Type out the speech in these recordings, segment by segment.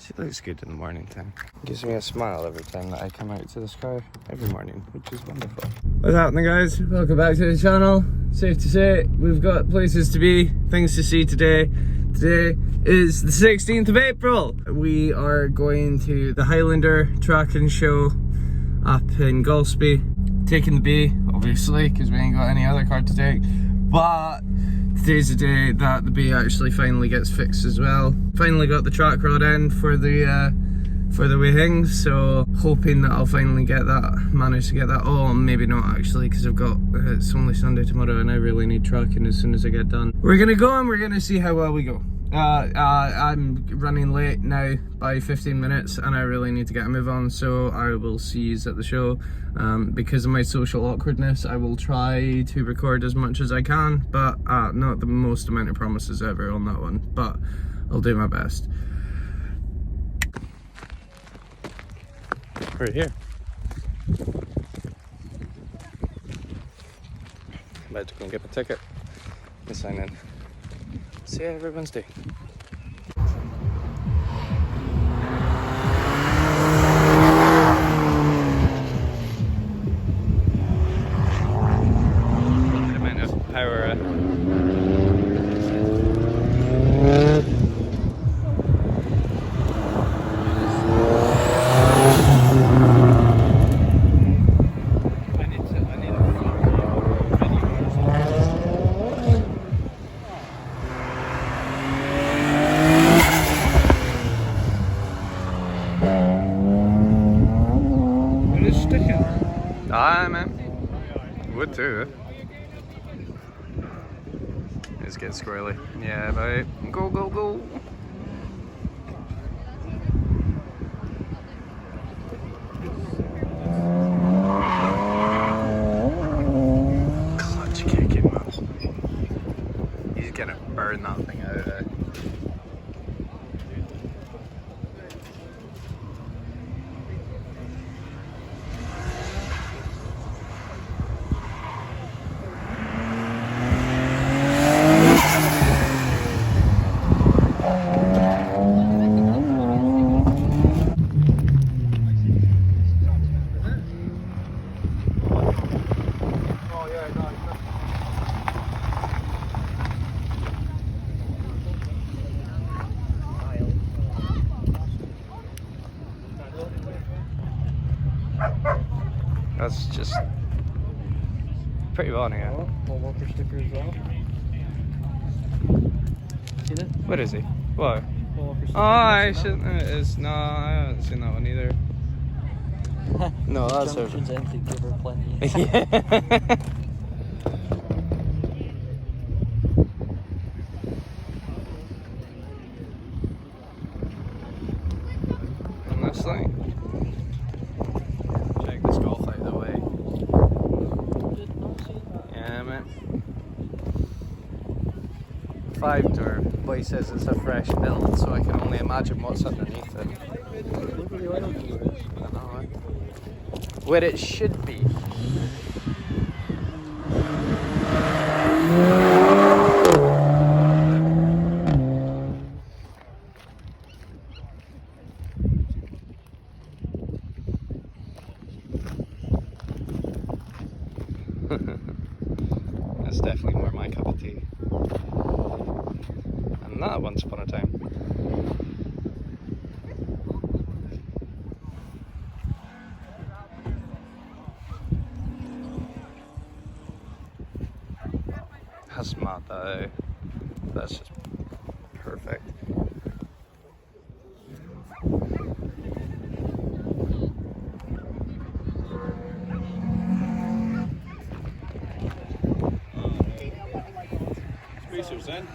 She looks good in the morning time. Gives me a smile every time that I come out to this car every morning, which is wonderful. What's happening, guys? Welcome back to the channel. Safe to say, we've got places to be, things to see today. Today is the 16th of April. We are going to the Highlander track and show up in Golspie. Taking the B, obviously, because we ain't got any other car to take. But today's the day that the B actually finally gets fixed as well. Finally got the track rod in for the weighing, so hoping that I'll finally manage to get that. Oh, maybe not actually, because it's only Sunday tomorrow and I really need tracking as soon as I get done. We're gonna go and we're gonna see how well we go. I'm running late now by 15 minutes and I really need to get a move on, so I will see you at the show. Because of my social awkwardness, I will try to record as much as I can, but not the most amount of promises ever on that one, but I'll do my best. We're here. I'm about to go and get my ticket and sign in. See you every Wednesday. The amount of power. Ah, man. Would too. It's getting squirrely. Yeah, bye. Go, go, go. Clutch kicking, man. He's gonna burn that thing out there. That's just pretty funny, yeah. Paul Walker sticker as well. Seen it? What is he? What? Paul Walker sticker. Oh, I shouldn't. It is. No, I haven't seen that one either. No, that's over. Anything, give her plenty. Yeah. And this thing. Check this golf out of the way. Yeah, man. 5-door. Boy says it's a fresh build, so I can only imagine what's underneath it. I know, right? Where it should be. That's definitely more my cup of tea. And that once upon a time. That's mad though. That's just perfect. Spacers then?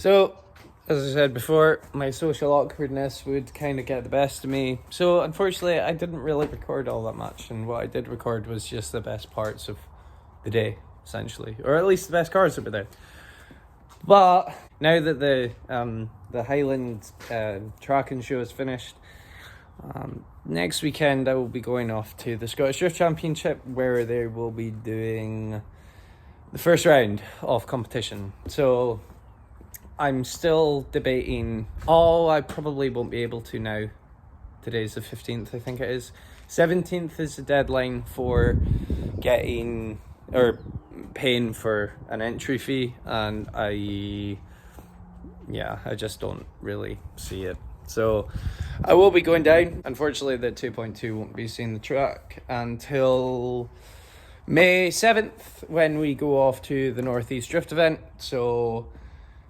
So, as I said before, my social awkwardness would kind of get the best of me. So, unfortunately, I didn't really record all that much. And what I did record was just the best parts of the day, essentially. Or at least the best cars that were there. But now that the Highland tracking show is finished, next weekend I will be going off to the Scottish Drift Championship, where they will be doing the first round of competition. So I'm still debating. I probably won't be able to now. Today's the 15th, I think it is. 17th is the deadline for getting or paying for an entry fee, and I just don't really see it. So I will be going down. Unfortunately, the 2.2 won't be seeing the track until May 7th, when we go off to the Northeast Drift event. So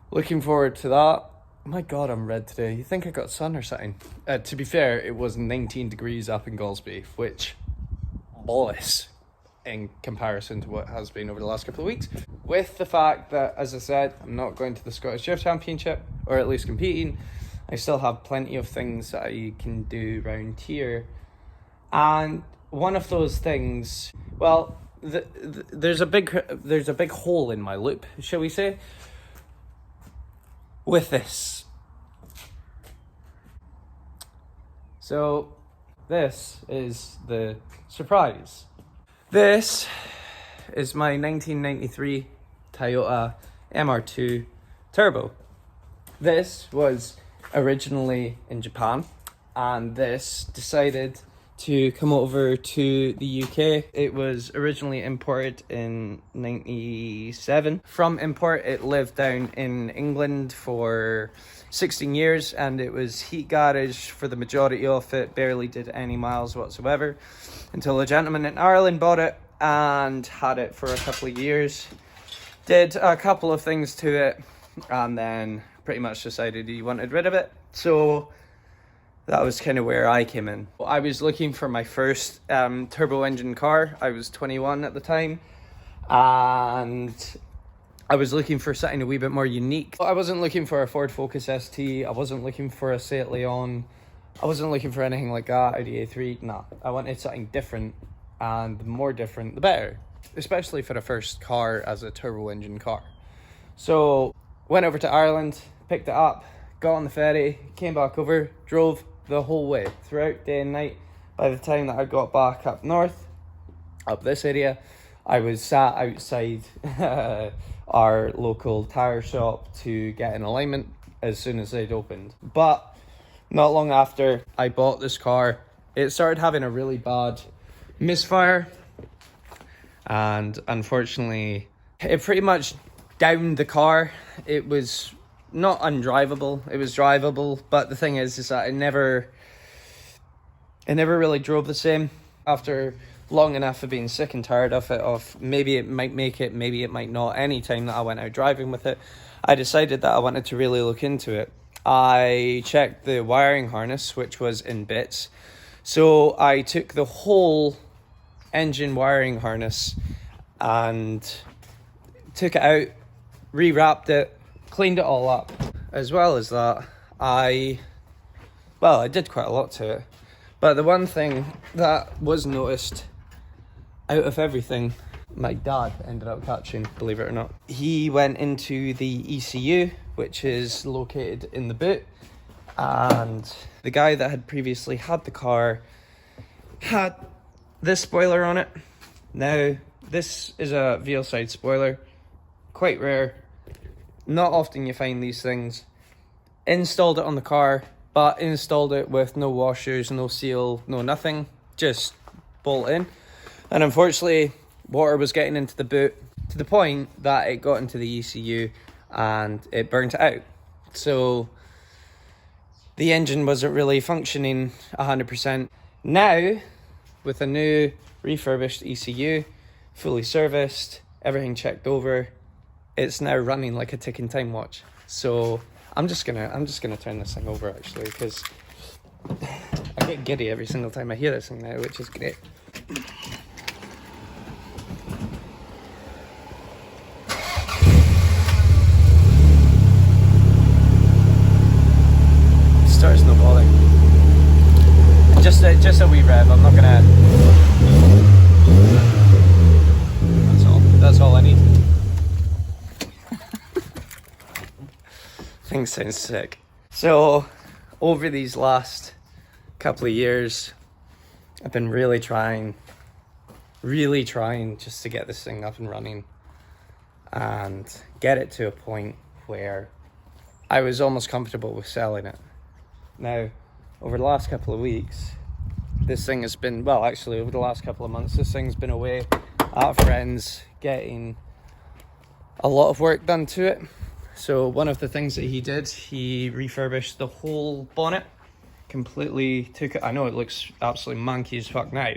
looking forward to that. Oh my god, I'm red today. You think I got sun or something? To be fair, it was 19 degrees up in Golspie, which, boss, in comparison to what has been over the last couple of weeks. With the fact that, as I said, I'm not going to the Scottish Drift Championship, or at least competing, I still have plenty of things that I can do around here. And one of those things, well, there's a big hole in my loop, shall we say, with this. So this is the surprise. This is my 1993 Toyota MR2 Turbo. This was originally in Japan, and this decided to come over to the UK. It was originally imported in 97. From import, it lived down in England for 16 years, and it was heat garage for the majority of it, barely did any miles whatsoever, until a gentleman in Ireland bought it and had it for a couple of years. Did a couple of things to it, and then pretty much decided he wanted rid of it. So that was kind of where I came in. I was looking for my first turbo engine car. I was 21 at the time, and I was looking for something a wee bit more unique. I wasn't looking for a Ford Focus ST. I wasn't looking for a Seat Leon. I wasn't looking for anything like that, Audi A3. No, I wanted something different, and the more different, the better. Especially for the first car as a turbo engine car. So went over to Ireland, picked it up, got on the ferry, came back over, drove the whole way, throughout day and night. By the time that I got back up north, up this area, I was sat outside our local tyre shop to get an alignment as soon as they'd opened. But not long after I bought this car, it started having a really bad misfire, and unfortunately it pretty much downed the car. It was not undrivable, it was drivable, but the thing is that it never really drove the same. After long enough of being sick and tired of it, of maybe it might make it, maybe it might not, any time that I went out driving with it, I decided that I wanted to really look into it. I checked the wiring harness, which was in bits, so I took the whole engine wiring harness and took it out, rewrapped it, cleaned it all up. As well as that, I did quite a lot to it, but the one thing that was noticed out of everything, my dad ended up catching, believe it or not. He went into the ECU, which is located in the boot, and the guy that had previously had the car had this spoiler on it. Now, this is a VL side spoiler, quite rare. Not often you find these things. Installed it on the car, but installed it with no washers, no seal, no nothing, just bolt in. And unfortunately, water was getting into the boot to the point that it got into the ECU and it burnt it out. So the engine wasn't really functioning 100%. Now, with a new refurbished ECU, fully serviced, everything checked over, it's now running like a ticking time watch. So I'm just gonna turn this thing over, actually, because I get giddy every single time I hear this thing now, which is great. just a wee rev. I'm not gonna. That's all I need. Things sound sick. So, over these last couple of years, I've been really trying just to get this thing up and running and get it to a point where I was almost comfortable with selling it. Now, over the last couple of weeks, this thing has been, well, actually over the last couple of months, this thing's been away at a friend's getting a lot of work done to it. So one of the things that he did, he refurbished the whole bonnet, completely took it. I know it looks absolutely manky as fuck now,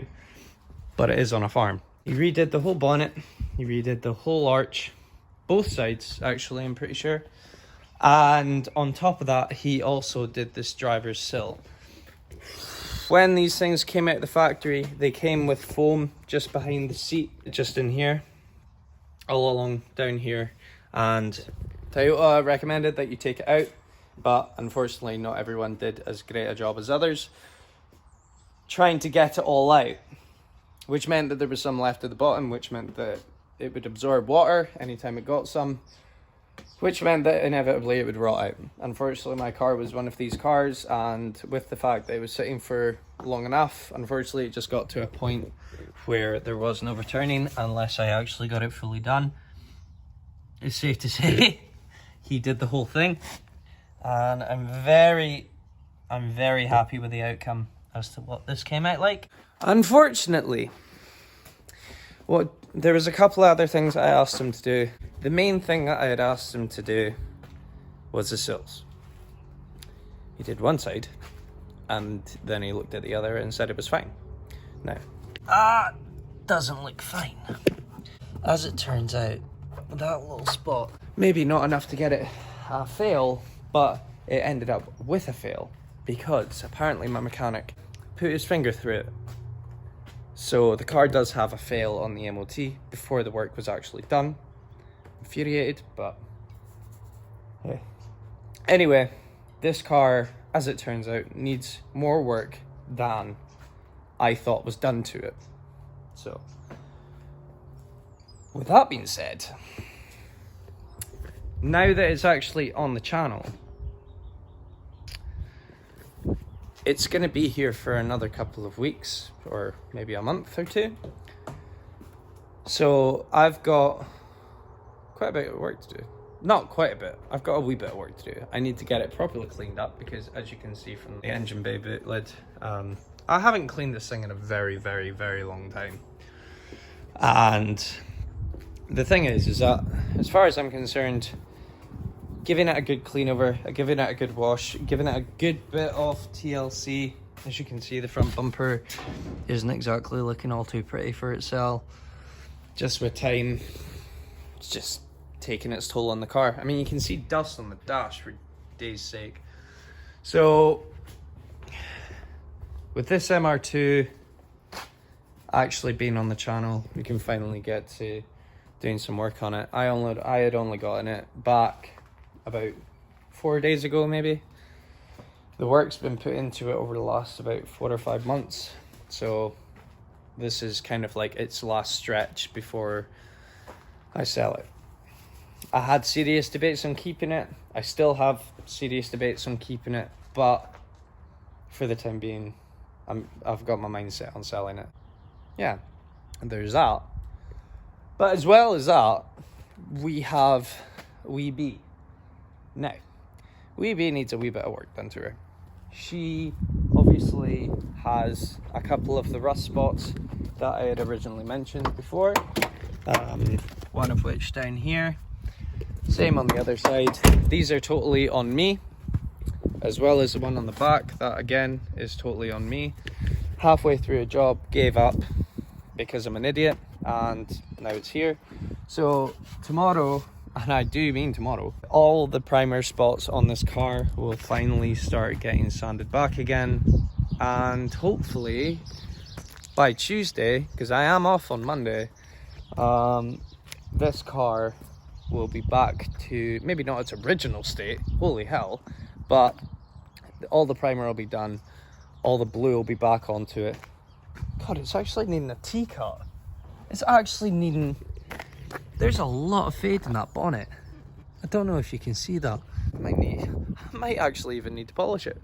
but it is on a farm. He redid the whole bonnet, he redid the whole arch, both sides actually, I'm pretty sure. And on top of that, he also did this driver's sill. When these things came out of the factory, they came with foam just behind the seat, just in here, all along down here. And Toyota recommended that you take it out, but unfortunately not everyone did as great a job as others trying to get it all out, which meant that there was some left at the bottom, which meant that it would absorb water anytime it got some, which meant that inevitably it would rot out. Unfortunately, my car was one of these cars, and with the fact that it was sitting for long enough, unfortunately it just got to a point where there was no returning unless I actually got it fully done. It's safe to say he did the whole thing, and I'm very happy with the outcome as to what this came out like. Unfortunately, there was a couple of other things I asked him to do. The main thing that I had asked him to do was the sills. He did one side, and then he looked at the other and said it was fine. Now, doesn't look fine. As it turns out, that little spot, maybe not enough to get it a fail, but it ended up with a fail because apparently my mechanic put his finger through it. So the car does have a fail on the MOT before the work was actually done. Infuriated, but hey. Anyway, this car, as it turns out, needs more work than I thought was done to it. So, with that being said, now that it's actually on the channel, it's going to be here for another couple of weeks, or maybe a month or two. So I've got quite a bit of work to do. Not quite a bit, I've got a wee bit of work to do. I need to get it properly cleaned up because, as you can see from the engine bay boot lid, I haven't cleaned this thing in a very long time. And the thing is that, as far as I'm concerned, giving it a good clean over, giving it a good wash, giving it a good bit of TLC. As you can see, the front bumper isn't exactly looking all too pretty for itself. Just with time, it's just taking its toll on the car. I mean, you can see dust on the dash, for days sake. So, with this MR2 actually being on the channel, we can finally get to doing some work on it. I had only gotten it back about 4 days ago, maybe. The work's been put into it over the last about 4 or 5 months, so this is kind of like its last stretch before I sell it. I had serious debates on keeping it. I still have serious debates on keeping it, but for the time being, I've got my mind set on selling it. Yeah, and there's that. But as well as that, we have Wee Bee. Now, Wee Bee needs a wee bit of work done to her. She obviously has a couple of the rust spots that I had originally mentioned before. One of which down here. Same on the other side. These are totally on me, as well as the one on the back. That again is totally on me. Halfway through a job, gave up because I'm an idiot, and now it's here. So tomorrow, and I do mean tomorrow, all the primer spots on this car will finally start getting sanded back again, and hopefully by Tuesday, because I am off on Monday, this car will be back to maybe not its original state, holy hell, but all the primer will be done, all the blue will be back onto it. God, it's actually needing a T-cut. It's actually needing... There's a lot of fade in that bonnet. I don't know if you can see that. I might actually even need to polish it.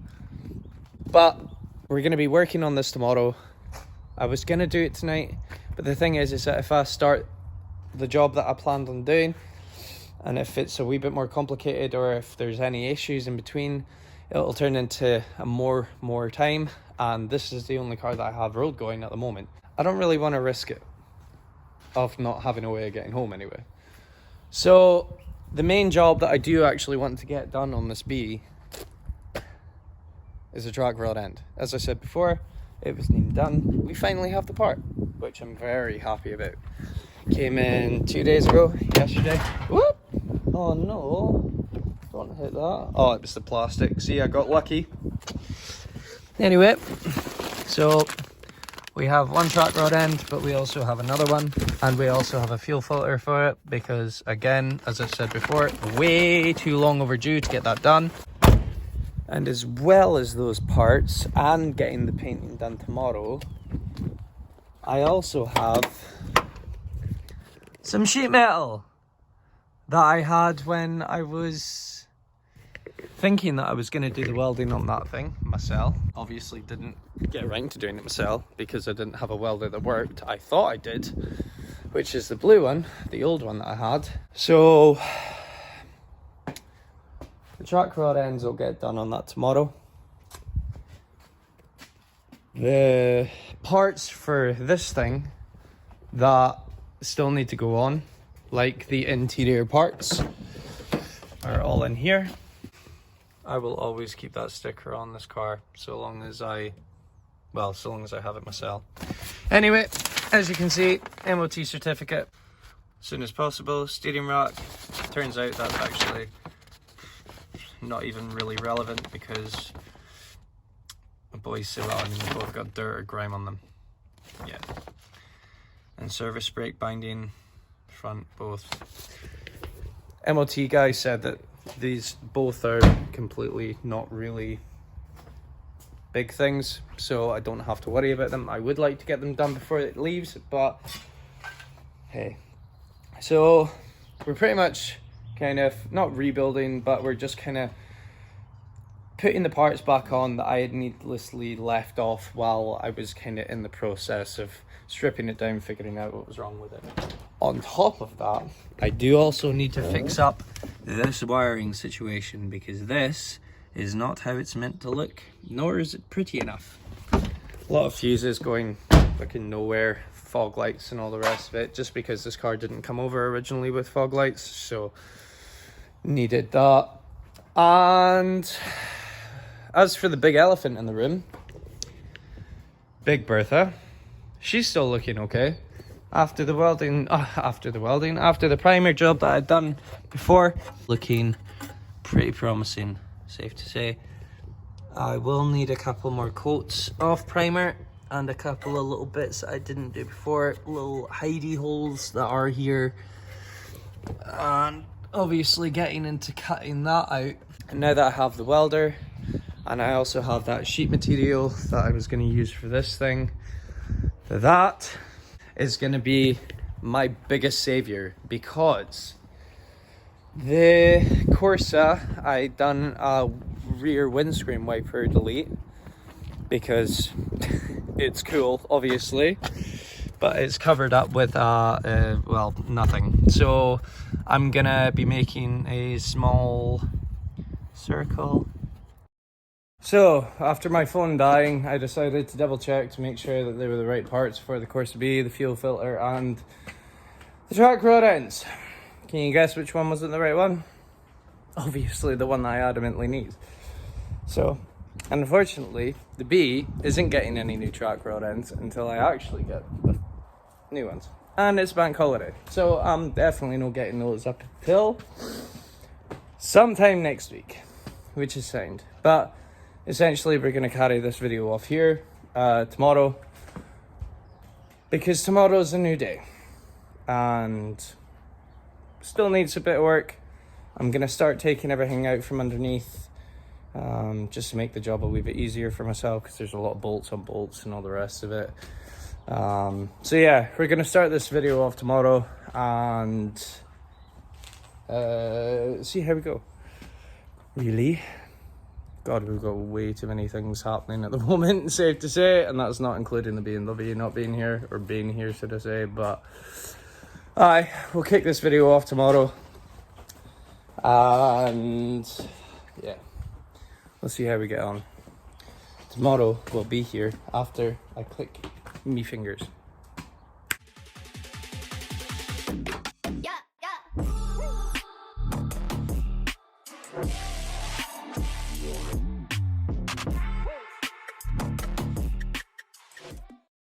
But we're going to be working on this tomorrow. I was going to do it tonight, but the thing is that if I start the job that I planned on doing, and if it's a wee bit more complicated or if there's any issues in between, it'll turn into a more time, and this is the only car that I have road going at the moment. I don't really want to risk it of not having a way of getting home anyway. So the main job that I do actually want to get done on this B is a track rod end. As I said before, it was needing done. We finally have the part, which I'm very happy about. Came in 2 days ago, yesterday. Whoop! Oh no, don't hit that. Oh, it was the plastic. See, I got lucky. Anyway, so we have one track rod end, but we also have another one, and we also have a fuel filter for it because, again, as I said before, way too long overdue to get that done. And as well as those parts and getting the painting done tomorrow, I also have some sheet metal that I had when I was thinking that I was going to do the welding on that thing myself. Obviously didn't get around to doing it myself because I didn't have a welder that worked. I thought I did, which is the blue one, the old one that I had. So the track rod ends will get done on that tomorrow. The parts for this thing that still need to go on, like the interior parts, are all in here. I will always keep that sticker on this car so long as I have it myself. Anyway, as you can see, MOT certificate as soon as possible. Steering rack, turns out that's actually not even really relevant because my boys say that and they've both got dirt or grime on them. Yeah. And service brake binding, front both. MOT guy said that these both are completely not really big things, so I don't have to worry about them. I would like to get them done before it leaves, but hey. So we're pretty much kind of not rebuilding, but we're just kind of putting the parts back on that I had needlessly left off while I was kind of in the process of stripping it down, figuring out what was wrong with it. On top of that, I do also need to fix up this wiring situation because this is not how it's meant to look, nor is it pretty enough. A lot of fuses going fucking nowhere, fog lights and all the rest of it, just because this car didn't come over originally with fog lights, so needed that. And as for the big elephant in the room, Big Bertha, she's still looking okay. After the primer job that I'd done before, looking pretty promising, safe to say. I will need a couple more coats of primer and a couple of little bits that I didn't do before, little hidey holes that are here, and obviously getting into cutting that out. And now that I have the welder, and I also have that sheet material that I was going to use for this thing, that is going to be my biggest savior, because the Corsa, I done a rear windscreen wiper delete because it's cool, obviously, but it's covered up with well, nothing. So I'm gonna be making a small circle. So after my phone dying, I decided to double check to make sure that they were the right parts for the Corsa B, the fuel filter and the track rod ends. Can you guess which one wasn't the right one? Obviously the one that I adamantly need. So unfortunately the B isn't getting any new track rod ends until I actually get the new ones. And it's bank holiday, so I'm definitely not getting those up until sometime next week, which is sound. But essentially we're going to carry this video off here tomorrow, because tomorrow's a new day and still needs a bit of work. I'm going to start taking everything out from underneath just to make the job a wee bit easier for myself, because there's a lot of bolts on bolts and all the rest of it. So yeah, we're gonna start this video off tomorrow and see how we go. Really, God, we've got way too many things happening at the moment, safe to say, and that's not including the BMW not being here, or being here, should I say. But aye, we'll kick this video off tomorrow, and yeah, we'll see how we get on. Tomorrow we'll be here after I click me fingers.